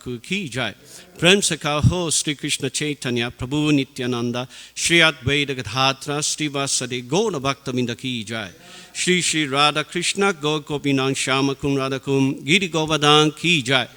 की जय। प्रेम से कहो श्री कृष्ण चैतन्य प्रभु नित्यानंद श्री अद्वैत गदाधर श्रीवासदि गौर भक्तवृंद की जय। श्री श्री राधा कृष्ण गौ गोपीनाथ श्याम कुंज राधा कुंज गिरि गोवर्धन की जय।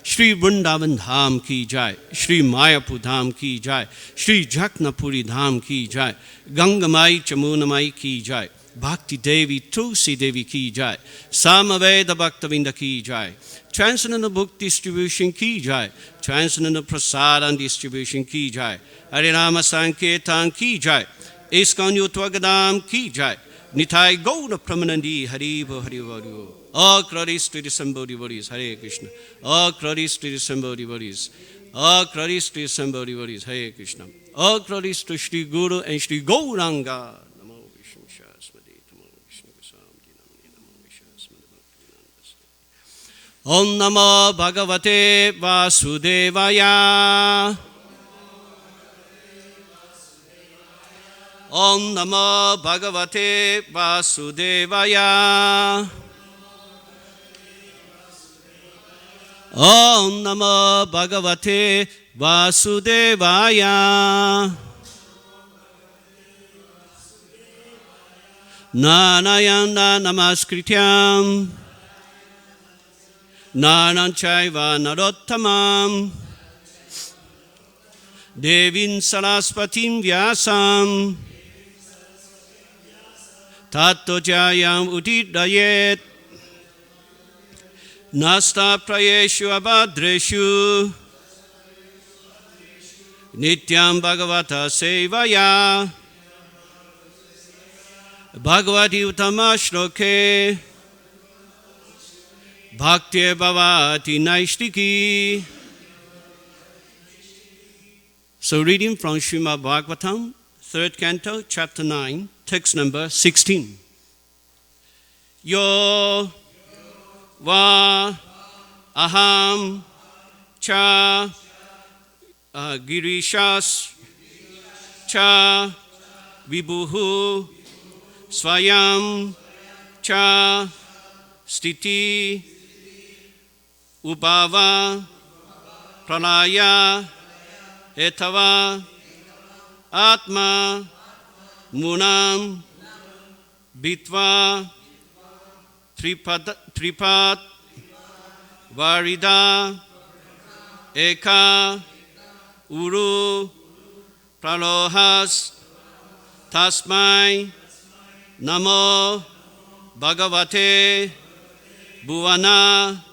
श्री वृंदावन धाम की जय। श्री मायापुर धाम की जय। श्री जगन्नाथपुरी धाम की जय। गंगामाई चमुनामाई की जय। Bhakti Devi, Tulsi Devi ki jai. Samaveda Bhaktavinda ki jai. Transcendental book distribution ki jai. Transcendental prasadam distribution ki jai. Harinama Sankirtan ki jai. ISKCON Yotwagadam ki jai. Nitai Gaura Pramanandi Haribo Haribo. All glories to the Sambodhi Bodhis. Hare Krishna. All glories to the Sambodhi Bodhis. All glories to the Sambodhi Bodhis. Hare Krishna. All glories to Shri Guru and Shri Gauranga. Om Namo Bhagavate Vasudevaya. Om Namo Bhagavate Vasudevaya. Om Namo Bhagavate Vasudevaya. Narayana Namaskrityam Naran Chaiva Narottamam Devin Saraswatim Vyasam Tato Jayam Udidayet Nasta Prayeshu Abhadreshu Nityam Bhagavata Sevaya Bhagavati Uttama Shloke Bhakti Bhavati Naishtiki. So reading from Srimad Bhagavatam, 3rd canto, chapter 9, text number 16. Yo va aham cha girishas cha vibhuhu swayam cha stiti Ubhava Pranaya Etava Atma Munam Bitva Tripat Varida Eka Uru Pralohas Tasmai Namo Bhagavate Bhuvana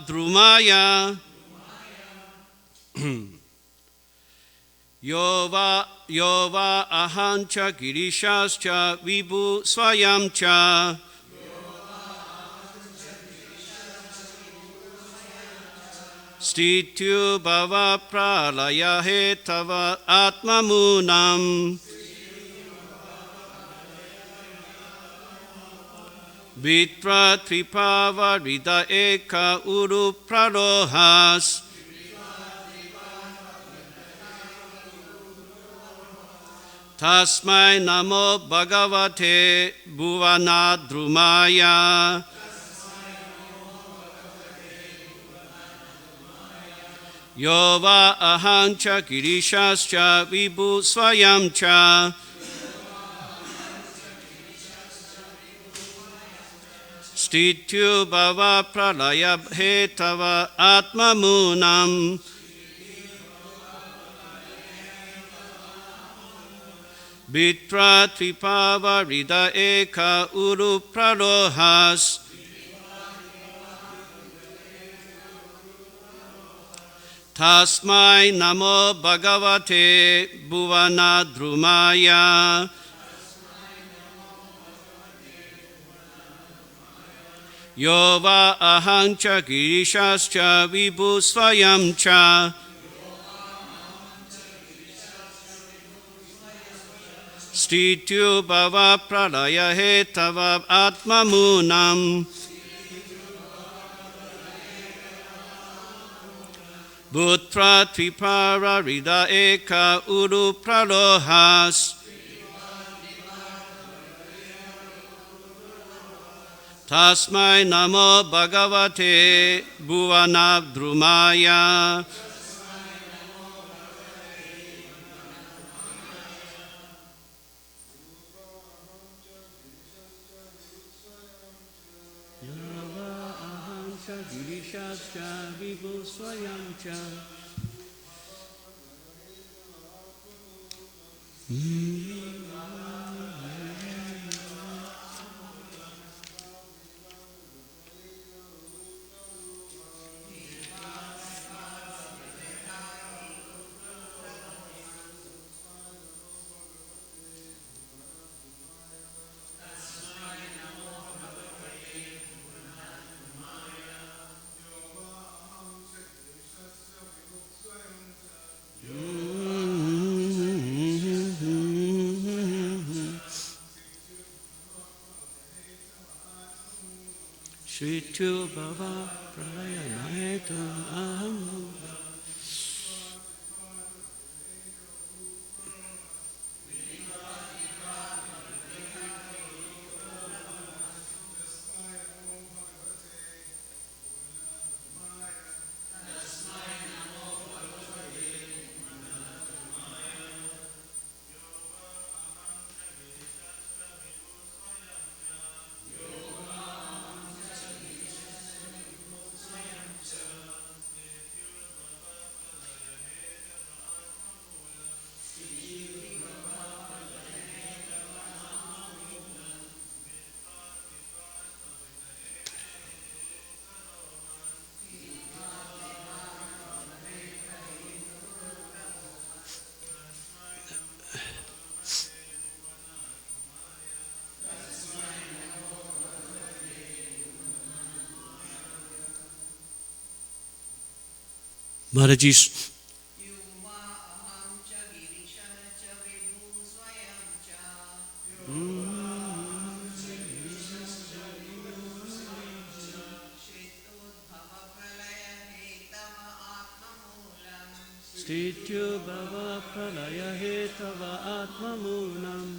Drumaya Yova ahancha girishascha vibhu swayamcha Stityu bhava pralaya hetava atmamunam Vitra tripava rida eka uru pralohas Tasmai namo bhagavate bhuvana drumaya Yova ahancha girishascha vibhu swayamcha Stityu bhava pralaya hetava atmamunam Vitra tripava rida eka uru pralohas Tasmai namo bhagavate bhuvana drumaya Yova ahancha girishascha vibhu swayamcha Stityu bhava pralaya hetava atmamunam Bhutra tripara rida eka uru pralohas Tasmai namo bhagavate bhuvanabdhrumaya. Yava aham cha girishascha vibhu swayam cha. Shrityu bhava pralaya nahetam aham. Maharaji's Stityu bhava pralaya hetava atmamunam.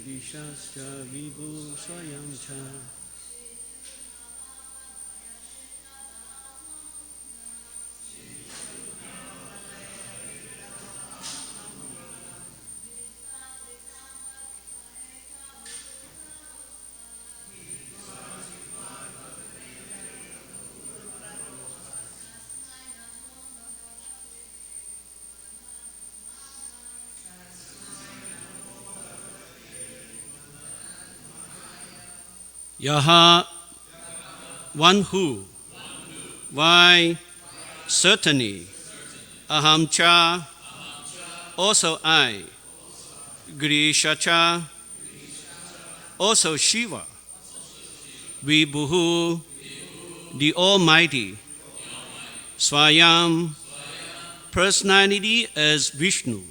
Girishascha vibhu swayam cha. Yaha, one who, why, certainly, aham cha, also I, Grisha cha, also Shiva, Vibhuhu, the Almighty, Swayam, personality as Vishnu,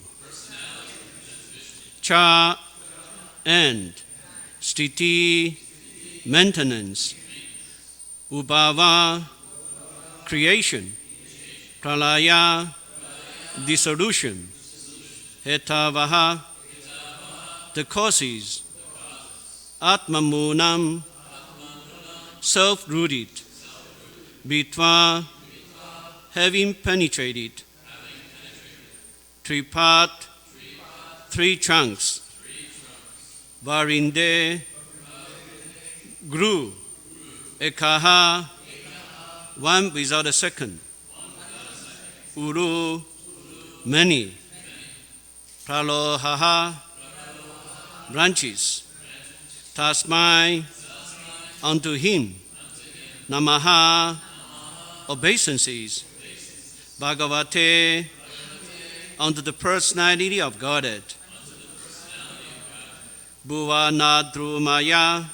Cha, and Sthiti, maintenance, Ubhava, creation, Pralaya, dissolution, Hetavaha, the causes, Atmamunam, self-rooted, Bitva, having penetrated, Tripat, three trunks, Varinde, Gru, Ekaha, one without a second. Uru, many. Pralohaha, branches. Tasmai, unto him. Namaha, obeisances. Bhagavate, unto the personality of Godhead. Bhuvanadrumaya,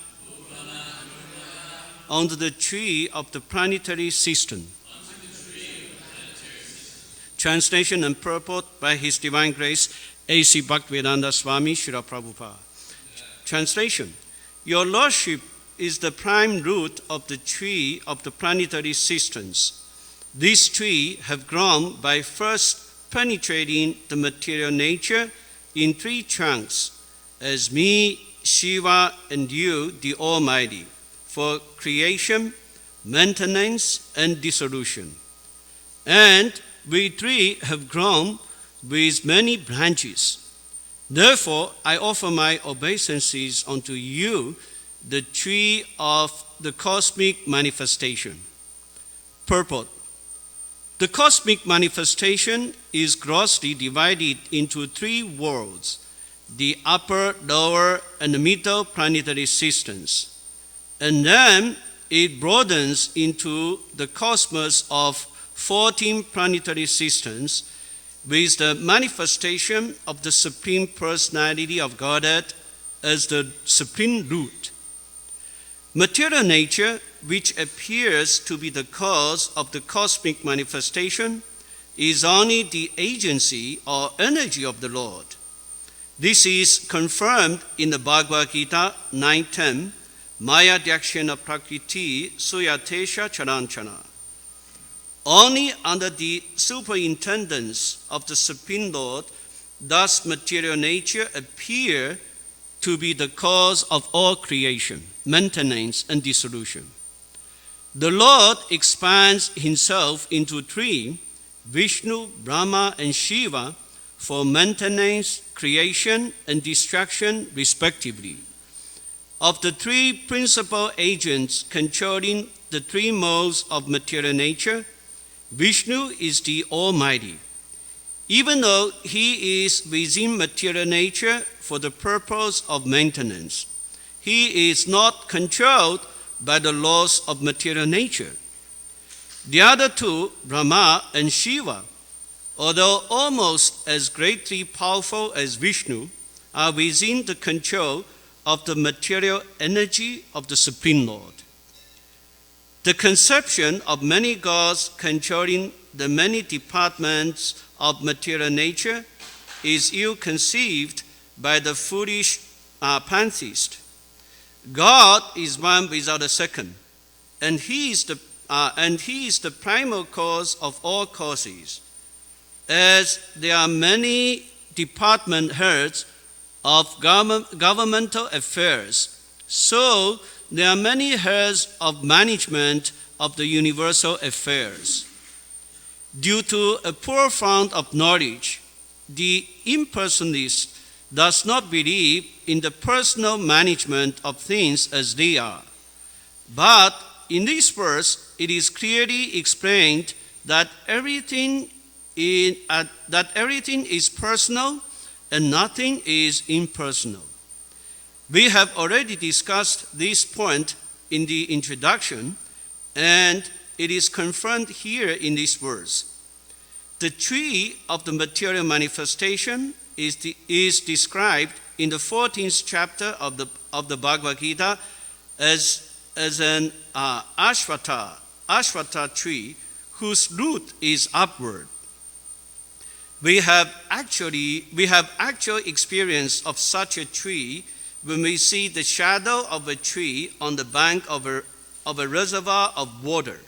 unto the tree of the planetary system. Translation and purport by His Divine Grace, A.C. Bhaktivedanta Swami Srila Prabhupada. Translation: Your Lordship is the prime root of the tree of the planetary systems. This tree have grown by first penetrating the material nature in three trunks, as me, Shiva, and you, the Almighty, for creation, maintenance, and dissolution. And we three have grown with many branches. Therefore, I offer my obeisances unto you, the tree of the cosmic manifestation. Purport: The cosmic manifestation is grossly divided into three worlds: the upper, lower, and the middle planetary systems. And then it broadens into the cosmos of 14 planetary systems, with the manifestation of the Supreme Personality of Godhead as the supreme root. Material nature, which appears to be the cause of the cosmic manifestation, is only the agency or energy of the Lord. This is confirmed in the Bhagavad Gita 9:10, Maya Dyakshena Prakriti Suyatesha Charanchana. Only under the superintendence of the Supreme Lord does material nature appear to be the cause of all creation, maintenance, and dissolution. The Lord expands Himself into three, Vishnu, Brahma, and Shiva, for maintenance, creation, and destruction, respectively. Of the three principal agents controlling the three modes of material nature, Vishnu is the Almighty. Even though He is within material nature for the purpose of maintenance, He is not controlled by the laws of material nature. The other two, Brahma and Shiva, although almost as greatly powerful as Vishnu, are within the control of the material energy of the Supreme Lord. The conception of many gods controlling the many departments of material nature is ill-conceived by the foolish pantheist. God is one without a second, and He is the primal cause of all causes. As there are many department heads of governmental affairs, so there are many heads of management of the universal affairs. Due to a poor fount of knowledge, the impersonalist does not believe in the personal management of things as they are. But in this verse, it is clearly explained that everything is personal and nothing is impersonal. We have already discussed this point in the introduction, and it is confirmed here in this verse. The tree of the material manifestation is described in the 14th chapter of the Bhagavad Gita as an ashwatha tree whose root is upward. We have actual experience of such a tree when we see the shadow of a tree on the bank of a reservoir of water.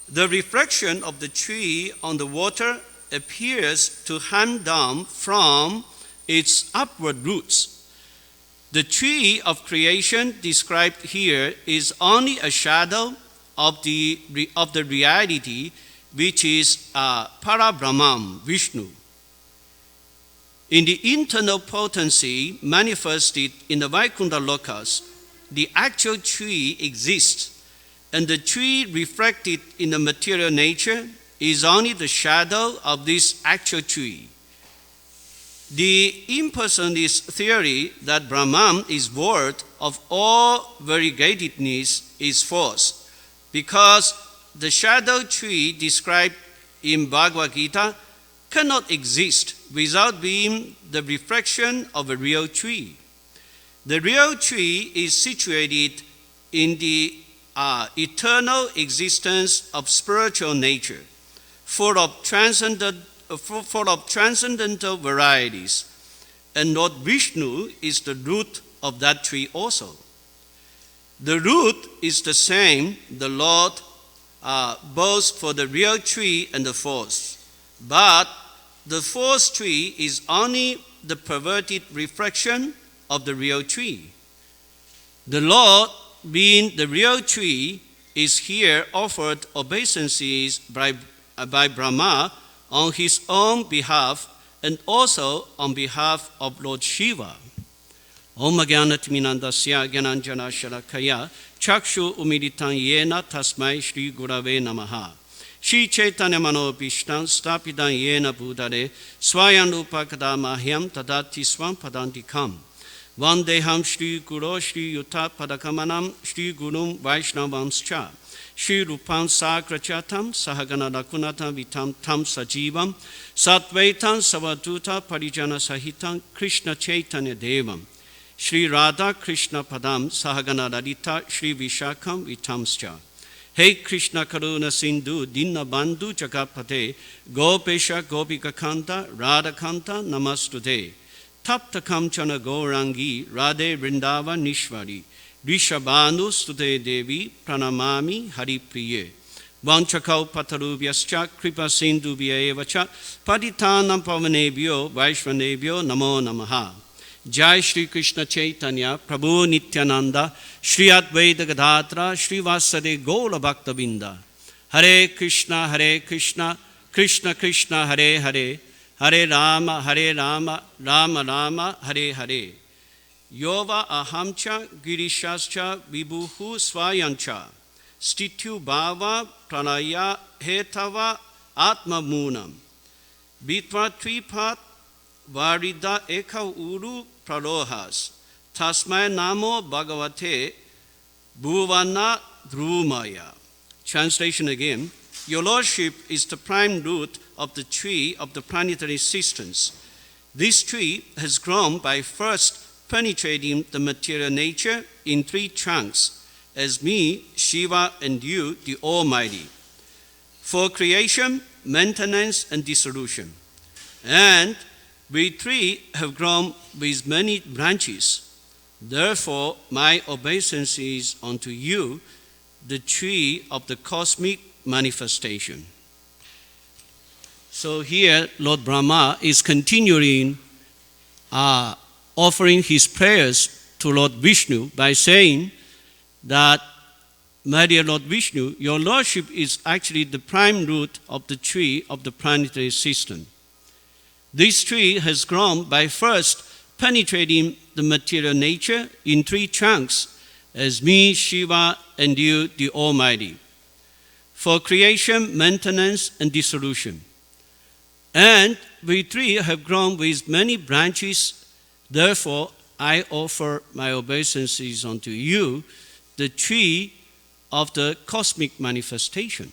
The reflection of the tree on the water appears to hang down from its upward roots. The tree of creation described here is only a shadow of the reality which is Parabrahman, Vishnu. In the internal potency manifested in the Vaikuntha Lokas, the actual tree exists, and the tree reflected in the material nature is only the shadow of this actual tree. The impersonalist theory that Brahman is void of all variegatedness is false, because the shadow tree described in Bhagavad Gita cannot exist without being the reflection of a real tree. The real tree is situated in the eternal existence of spiritual nature, full of transcendental varieties, and Lord Vishnu is the root of that tree also. The root is the same, the Lord, both for the real tree and the false. But the false tree is only the perverted reflection of the real tree. The Lord, being the real tree, is here offered obeisances by Brahma on his own behalf and also on behalf of Lord Shiva. Om Jnanatiminandasya Jnananjana Shalakaya Chakshu Umilitan Yena Tasmai Shri Gurave Namaha. Shri Chaitanya Mano Bhishtan Stapidan Yena Buddhare Swayan Upakada Mahyam Tadati Swam Padantikam. Vandeham Shri Guru Shri Yuta Padakamanam Shri Gurum Vaishnavamscha. Shri Rupam Sakrachatam Sahagana Rakunatam Vitam Tam Sajivam Satvaitam Savaduta Parijana Sahitam Krishna Chaitanya Devam. Shri Radha Krishna Padam Sahagana Radita Shri Vishakam Vitamscha. Hey Krishna Karuna Sindhu Dinna Bandhu Jagapate Gopesha Gopika Kanta Radha Kanta Namastude Tapta Kamchana Gaurangi Radhe Vrindava Nishvari Rishabhanu Stude Devi Pranamami Hari Priye Vanchakau Patarubhyascha Kripa Sindhu Vyaevacha Paditanam Pavanebhyo Vaishvanebhyo Namo Namaha. Jai Shri Krishna Chaitanya Prabhu Nityananda Shri Advaita Gadadhara Shri Vasade Gaura Bhaktavinda. Hare Krishna Krishna Krishna Hare Hare Hare Rama Rama Rama Hare Hare. Yova ahamcha girishascha vibhuhu swayancha stityu bhava pranaya hetava atma munam bitva tripat varida eka uru pralohas tasmai namo bhagavate bhuvana dhrumaya. Translation again. Your Lordship is the prime root of the tree of the planetary existence. This tree has grown by first penetrating the material nature in three trunks, as me, Shiva, and you, the Almighty, for creation, maintenance, and dissolution. And we three have grown with many branches. Therefore, my obeisance unto you, the tree of the cosmic manifestation. So here, Lord Brahma is continuing offering his prayers to Lord Vishnu by saying that, my dear Lord Vishnu, your Lordship is actually the prime root of the tree of the planetary system. This tree has grown by first penetrating the material nature in three trunks, as me, Shiva, and you, the Almighty, for creation, maintenance, and dissolution. And we three have grown with many branches. Therefore, I offer my obeisances unto you, the tree of the cosmic manifestation.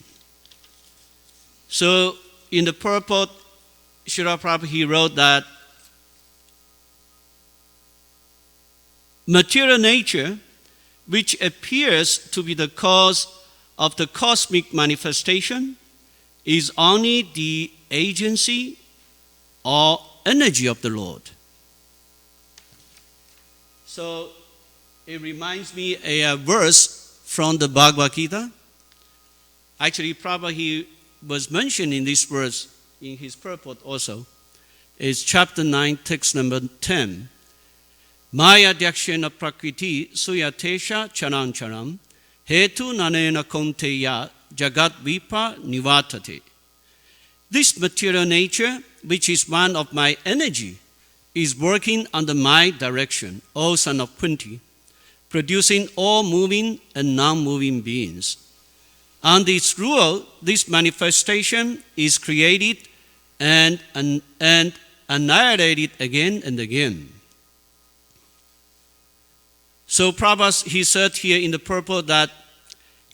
So, in the purport, Srila Prabhupada, he wrote that material nature, which appears to be the cause of the cosmic manifestation, is only the agency or energy of the Lord. So it reminds me a verse from the Bhagavad Gita. Actually, Prabhupada, he was mentioned in this verse in his purport also. It's chapter 9, text number 10. Maya Dyakshena Prakriti Suyatesha Charancharam Hetu Nanena Konteya Jagat Vipa Nivatate. This material nature, which is one of my energy, is working under my direction, O son of Kunti, producing all moving and non-moving beings. Under its rule, this manifestation is created and annihilated again and again. So Prabhupada, he said here in the purport that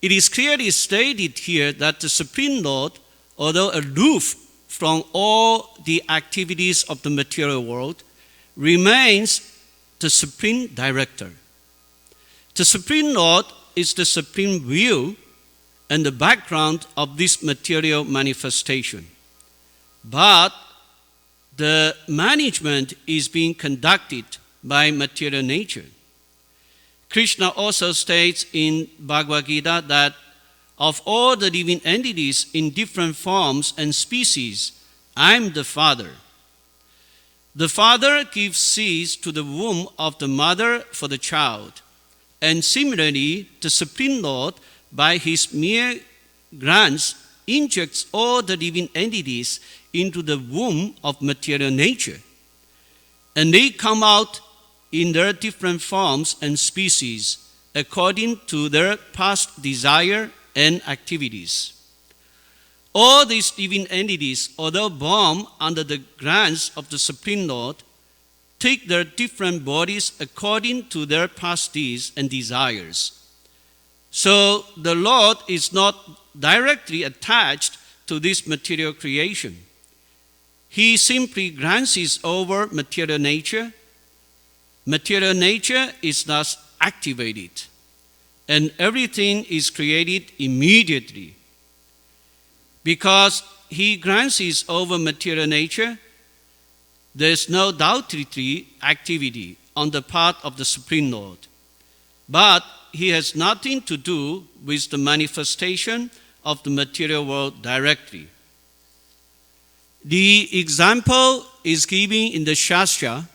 it is clearly stated here that the Supreme Lord, although aloof from all the activities of the material world, remains the Supreme Director. The Supreme Lord is the supreme will and the background of this material manifestation. But the management is being conducted by material nature. Krishna also states in Bhagavad Gita that of all the living entities in different forms and species, I am the Father. The Father gives seed to the womb of the mother for the child. And similarly, the Supreme Lord, by his mere grants, injects all the living entities into the womb of material nature. And they come out in their different forms and species according to their past desire and activities. All these living entities, although born under the grants of the Supreme Lord, take their different bodies according to their past deeds and desires. So the Lord is not directly attached to this material creation. He simply glances over material nature. Material nature is thus activated, and everything is created immediately. Because he glances over material nature, there is no doubtful activity on the part of the Supreme Lord. But he has nothing to do with the manifestation of the material world directly. The example is given in the Shastra.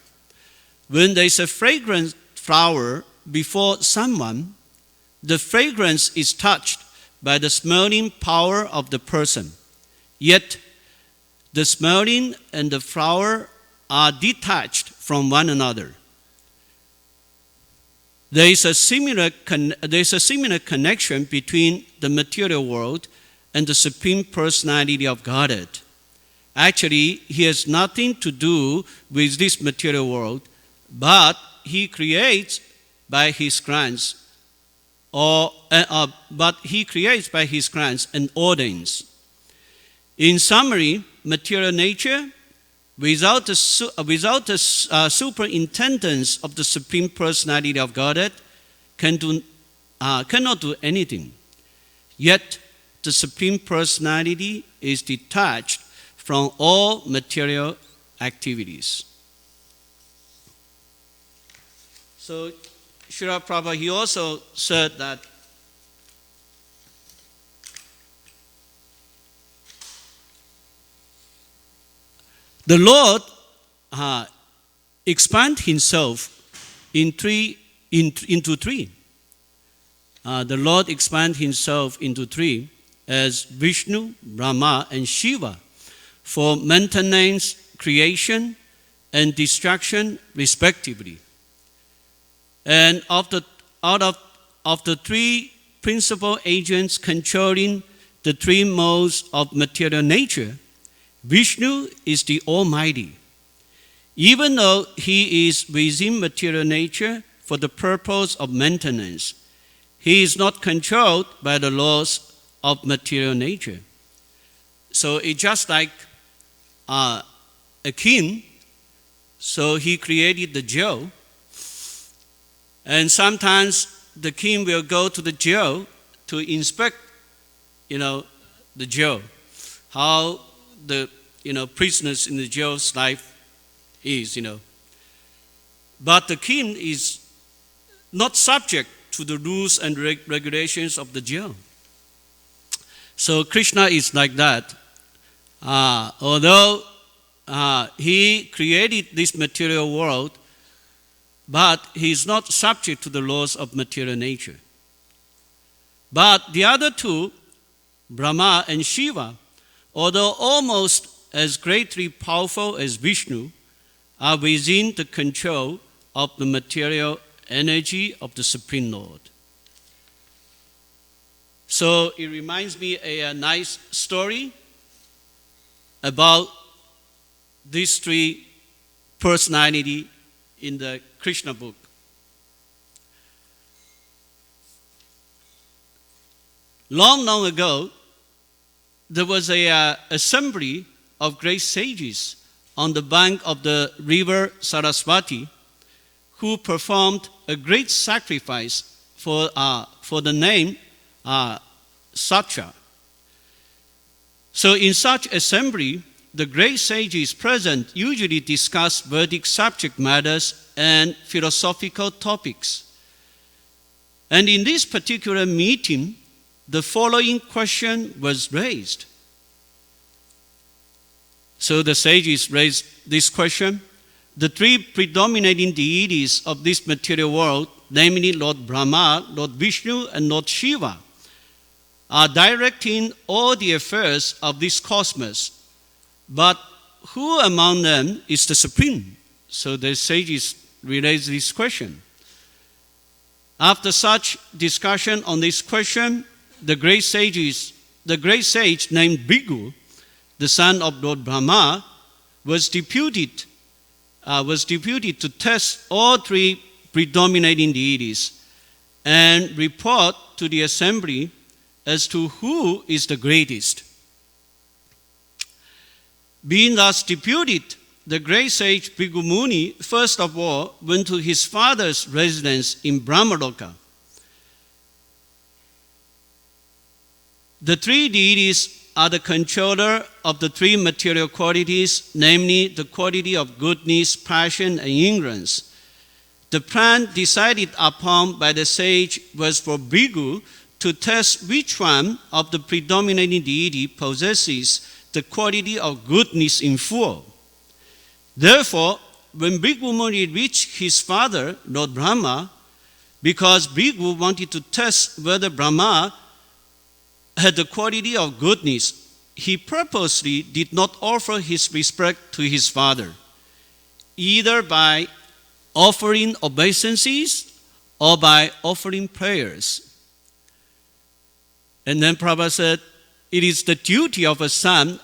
When there is a fragrant flower before someone, the fragrance is touched by the smelling power of the person. Yet, the smelling and the flower are detached from one another. There is a similar connection between the material world and the Supreme Personality of Godhead. Actually, he has nothing to do with this material world, but he creates by his grants, and ordains. In summary, material nature, without the superintendence of the Supreme Personality of Godhead, cannot do anything. Yet, the Supreme Personality is detached from all material activities. So, Srila Prabhupada, he also said that the Lord expand himself into three. The Lord expand himself into three as Vishnu, Brahma, and Shiva for maintenance, creation, and destruction, respectively. And out of the three principal agents controlling the three modes of material nature, Vishnu is the Almighty. Even though he is within material nature for the purpose of maintenance, he is not controlled by the laws of material nature. So it's just like a king, so he created the jail. And sometimes the king will go to the jail to inspect, the jail, how the prisoners in the jail's life is. But the king is not subject to the rules and regulations of the jail. So Krishna is like that. Although he created this material world, but he is not subject to the laws of material nature. But the other two, Brahma and Shiva, although almost as greatly powerful as Vishnu, are within the control of the material energy of the Supreme Lord. So it reminds me a nice story about these three personalities in the Krishna book. Long ago, there was an assembly of great sages on the bank of the river Saraswati who performed a great sacrifice for the name Satya. So in such assembly, the great sages present usually discuss Vedic subject matters and philosophical topics. And in this particular meeting, the following question was raised. So the sages raised this question. The three predominating deities of this material world, namely Lord Brahma, Lord Vishnu, and Lord Shiva, are directing all the affairs of this cosmos. But who among them is the Supreme? So the sages raised this question. After such discussion on this question, the great sage named Bhrigu, the son of Lord Brahma, was deputed to test all three predominating deities and report to the assembly as to who is the greatest. Being thus deputed, the great sage Bhrigu Muni first of all went to his father's residence in Brahmaloka. The three deities are the controller of the three material qualities, namely the quality of goodness, passion, and ignorance. The plan decided upon by the sage was for Bhrigu to test which one of the predominating deity possesses the quality of goodness in full. Therefore, when Bhrigu Muni reached his father, Lord Brahma, because Bhrigu wanted to test whether Brahma had the quality of goodness, he purposely did not offer his respect to his father, either by offering obeisances or by offering prayers. And then Prabhu said, it is the duty of a son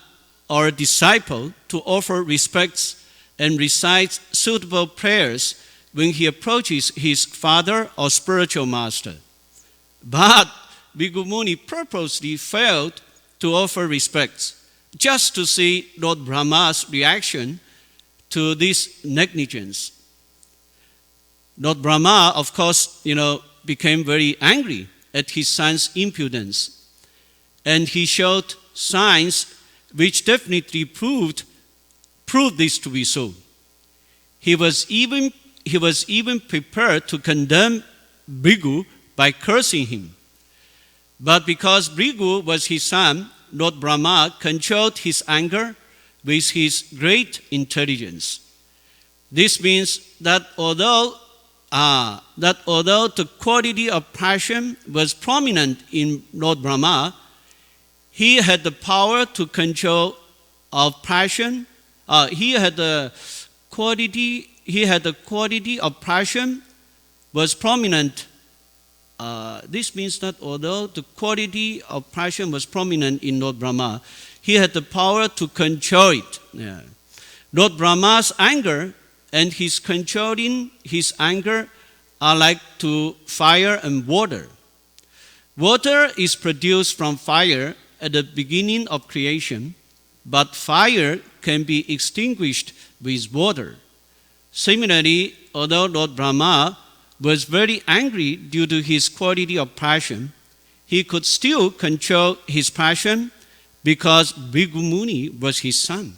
or a disciple to offer respects and recite suitable prayers when he approaches his father or spiritual master. But Bhrigu Muni purposely failed to offer respects just to see Lord Brahma's reaction to this negligence. Lord Brahma, of course, became very angry at his son's impudence. And he showed signs which definitely proved this to be so. He was even prepared to condemn Bhrigu by cursing him. But because Bhrigu was his son, Lord Brahma controlled his anger with his great intelligence. This means that although the quality of passion was prominent in Lord Brahma, he had the power to control of passion. He had the quality of passion was prominent. This means that although the quality of passion was prominent in Lord Brahma, he had the power to control it. Yeah. Lord Brahma's anger and his controlling his anger are like to fire and water. Water is produced from fire at the beginning of creation, but fire can be extinguished with water. Similarly, although Lord Brahma was very angry due to his quality of passion, he could still control his passion because Bhrigu Muni was his son.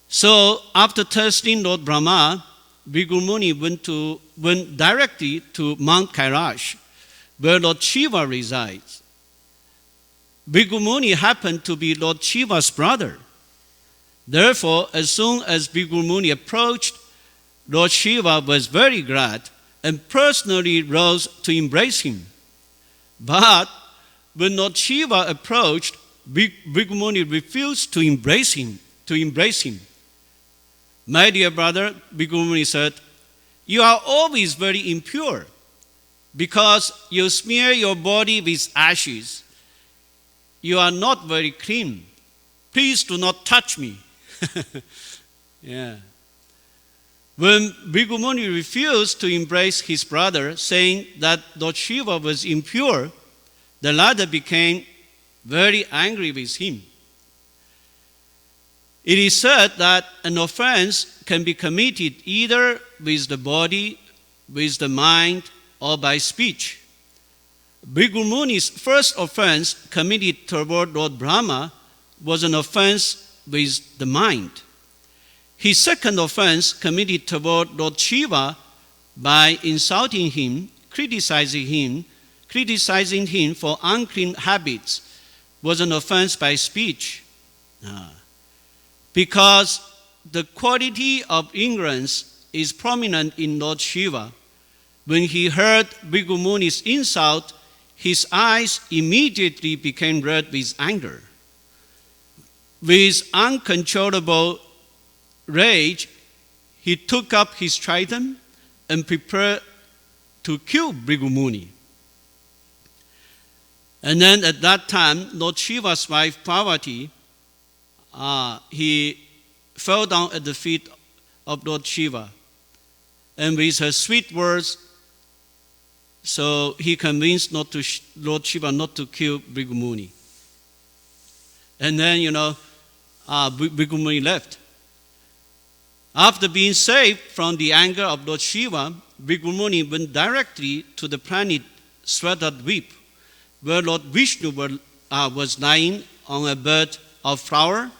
So after testing Lord Brahma, Bhrigu Muni went directly to Mount Kailash, where Lord Shiva resides. Bhrigu Muni happened to be Lord Shiva's brother. Therefore, as soon as Bhrigu Muni approached, Lord Shiva was very glad and personally rose to embrace him. But when Lord Shiva approached, Bhrigu Muni refused to embrace him. My dear brother, Bhikkhu Muni said, you are always very impure because you smear your body with ashes. You are not very clean. Please do not touch me. Yeah. When Bhikkhu Muni refused to embrace his brother, saying that Lord Shiva was impure, the latter became very angry with him. It is said that an offense can be committed either with the body, with the mind, or by speech. Bhikkhu Muni's first offense committed toward Lord Brahma was an offense with the mind. His second offense committed toward Lord Shiva by insulting him, criticizing him for unclean habits was an offense by speech. Because the quality of ignorance is prominent in Lord Shiva. When he heard Bhikkhu Muni's insult, his eyes immediately became red with anger. With uncontrollable rage, he took up his trident and prepared to kill Bhikkhu Muni. And then at that time, Lord Shiva's wife Parvati, he fell down at the feet of Lord Shiva. And with her sweet words, so he convinced Lord Shiva not to kill Bhikkhu Muni. And then, Bhikkhu Muni left. After being saved from the anger of Lord Shiva, Bhikkhu Muni went directly to the planet Svetadvip, where Lord Vishnu was lying on a bed of flower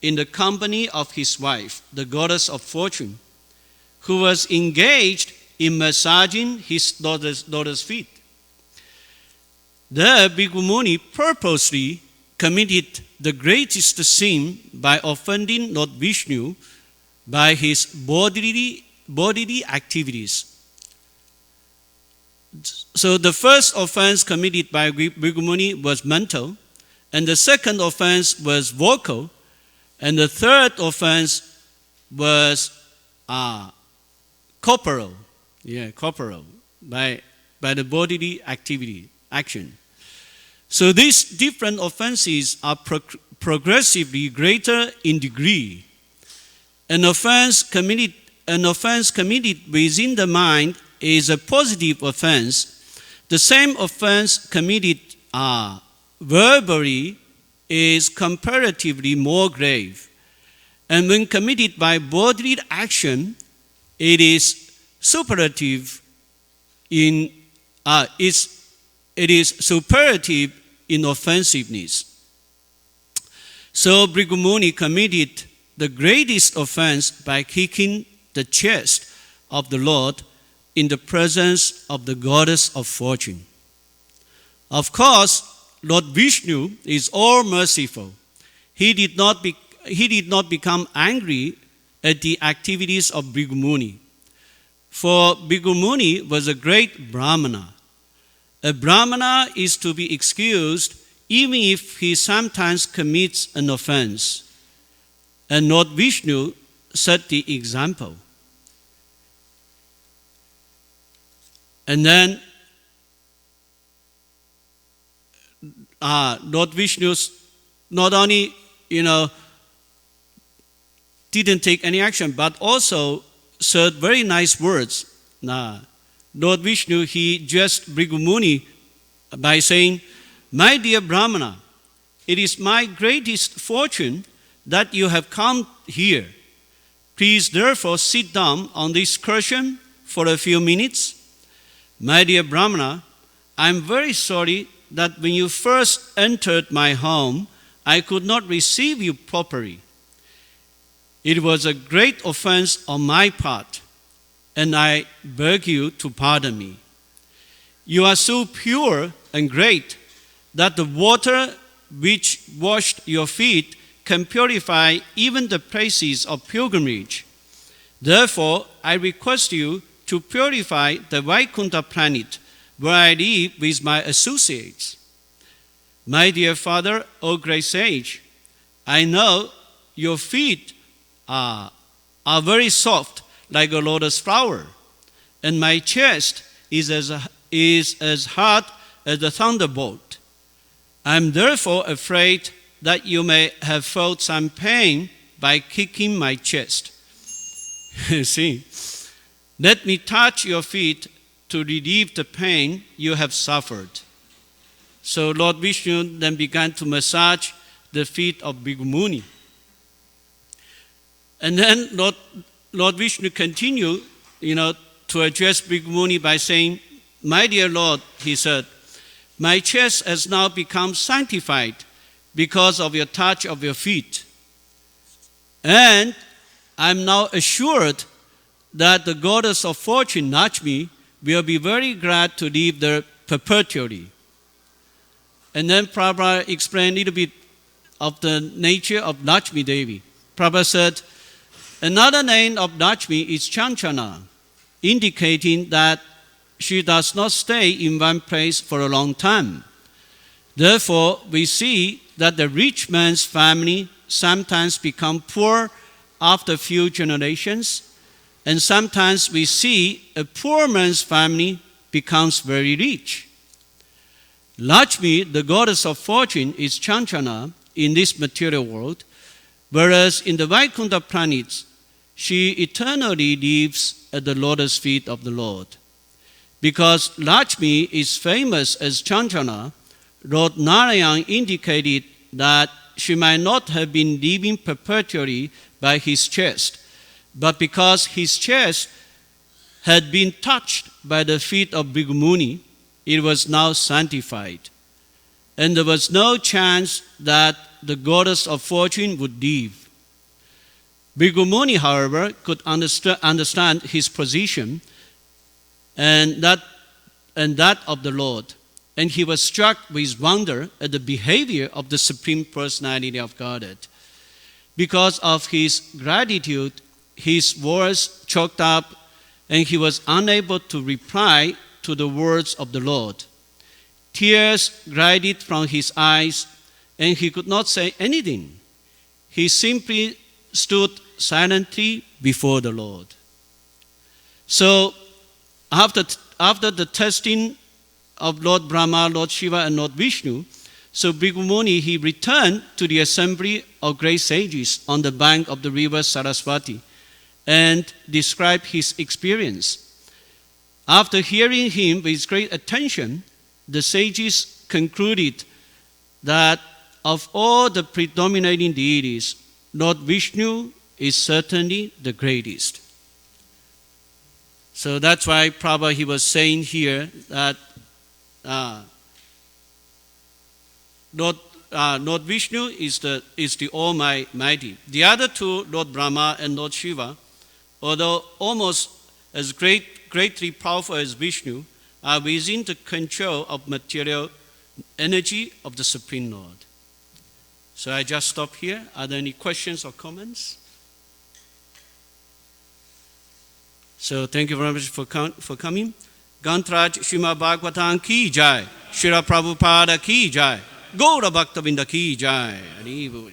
in the company of his wife, the goddess of fortune, who was engaged in massaging his daughter's feet. There, Bhikkhu Muni purposely committed the greatest sin by offending Lord Vishnu by his bodily activities. So the first offense committed by Bhikkhu Muni was mental, and the second offense was vocal, and the third offense was corporal. Corporal, by the bodily action. So these different offenses are progressively greater in degree. An offense committed within the mind is a positive offense. The same offense committed verbally is comparatively more grave. And when committed by bodily action, it is superlative in offensiveness. So Bhikkhu Muni committed the greatest offense by kicking the chest of the Lord in the presence of the goddess of fortune. Of course, Lord Vishnu is all merciful. He did not become angry at the activities of Bhikkhu Muni. For Bhikkhu Muni was a great Brahmana. A Brahmana is to be excused even if he sometimes commits an offense. And Lord Vishnu set the example. And then Lord Vishnu not only, didn't take any action, but also said very nice words. Lord Vishnu, he addressed Bhikkhu Muni by saying, "My dear Brahmana, it is my greatest fortune that you have come here. Please therefore sit down on this cushion for a few minutes. My dear Brahmana, I am very sorry that when you first entered my home, I could not receive you properly. It was a great offense on my part, and I beg you to pardon me. You are so pure and great that the water which washed your feet can purify even the places of pilgrimage. Therefore, I request you to purify the Vaikuntha planet where I live with my associates. My dear Father, O great sage, I know your feet are are very soft like a lotus flower, and my chest is as hard as a thunderbolt. I am therefore afraid that you may have felt some pain by kicking my chest. See, let me touch your feet to relieve the pain you have suffered. So Lord Vishnu then began to massage the feet of Bhikkhu Muni. And then Lord Vishnu continued, to address Bhikkhu Muni by saying, "My dear Lord," he said, "my chest has now become sanctified because of your touch of your feet. And I'm now assured that the goddess of fortune, Lakshmi, will be very glad to live there perpetually." And then Prabhupada explained a little bit of the nature of Lakshmi Devi. Prabhupada said, another name of Lakshmi is Chanchana, indicating that she does not stay in one place for a long time. Therefore, we see that the rich man's family sometimes become poor after a few generations, and sometimes we see a poor man's family becomes very rich. Lakshmi, the goddess of fortune, is Chanchana in this material world, whereas in the Vaikuntha planets, she eternally lives at the lotus feet of the Lord. Because Lakshmi is famous as Chanchana, Lord Narayan indicated that she might not have been living perpetually by his chest, but because his chest had been touched by the feet of Bhikkhu Muni, it was now sanctified. And there was no chance that the goddess of fortune would leave. Bhikkhu Muni, however, could understand his position and that of the Lord. And he was struck with wonder at the behavior of the Supreme Personality of Godhead. Because of his gratitude, his voice choked up, and he was unable to reply to the words of the Lord. Tears glided from his eyes, and he could not say anything. He simply stood silently before the Lord. So, after the testing of Lord Brahma, Lord Shiva, and Lord Vishnu, so Bhikkhu Muni, he returned to the assembly of great sages on the bank of the river Saraswati and described his experience. After hearing him with great attention, the sages concluded that of all the predominating deities, Lord Vishnu is certainly the greatest. So that's why Prabhupada, he was saying here that Lord Vishnu is the Almighty. The other two, Lord Brahma and Lord Shiva, although almost as greatly powerful as Vishnu, are within the control of material energy of the Supreme Lord. So I just stop here. Are there any questions or comments? So thank you very much for coming. Gantraj Srimad Bhagavatam ki jai. Srila Prabhupada ki jai. Gaura Bhaktavinda ki jai. Hari Bol.